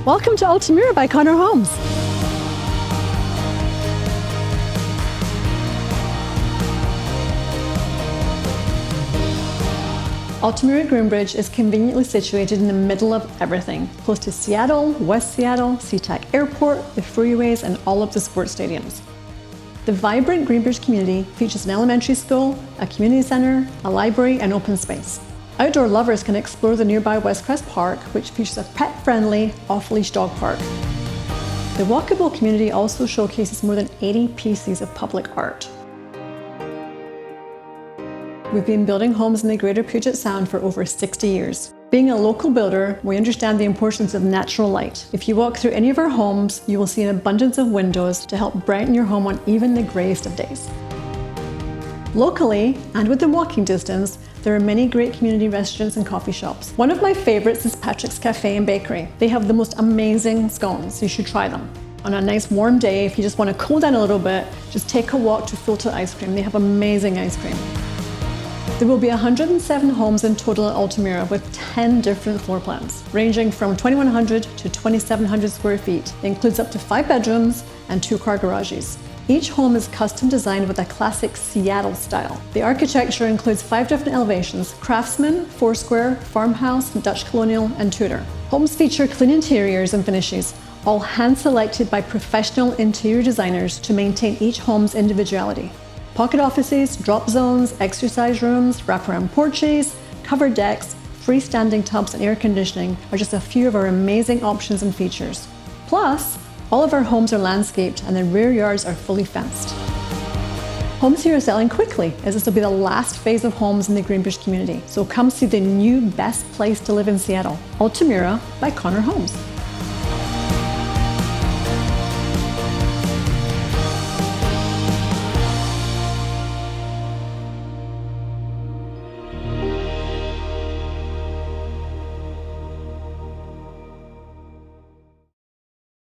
Welcome to Altamura by Connor Homes. Altamura Greenbridge is conveniently situated in the middle of everything, close to Seattle, West Seattle, SeaTac Airport, the freeways, and all of the sports stadiums. The vibrant Greenbridge community features an elementary school, a community center, a library, and open space. Outdoor lovers can explore the nearby West Crest Park, which features a pet-friendly, off-leash dog park. The walkable community also showcases more than 80 pieces of public art. We've been building homes in the Greater Puget Sound for over 60 years. Being a local builder, we understand the importance of natural light. If you walk through any of our homes, you will see an abundance of windows to help brighten your home on even the grayest of days. Locally, and within walking distance, there are many great community restaurants and coffee shops. One of my favorites is Patrick's Cafe and Bakery. They have the most amazing scones, you should try them. On a nice warm day, if you just want to cool down a little bit, just take a walk to Filter Ice Cream. They have amazing ice cream. There will be 107 homes in total at Altamura with 10 different floor plans, ranging from 2,100 to 2,700 square feet. It includes up to 5 bedrooms and 2-car garages. Each home is custom designed with a classic Seattle style. The architecture includes 5 different elevations: Craftsman, Foursquare, Farmhouse, Dutch Colonial, and Tudor. Homes feature clean interiors and finishes, all hand-selected by professional interior designers to maintain each home's individuality. Pocket offices, drop zones, exercise rooms, wraparound porches, covered decks, freestanding tubs, and air conditioning are just a few of our amazing options and features. Plus, all of our homes are landscaped and the rear yards are fully fenced. Homes here are selling quickly, as this will be the last phase of homes in the Greenbridge community. So come see the new best place to live in Seattle, Altamura by Connor Homes.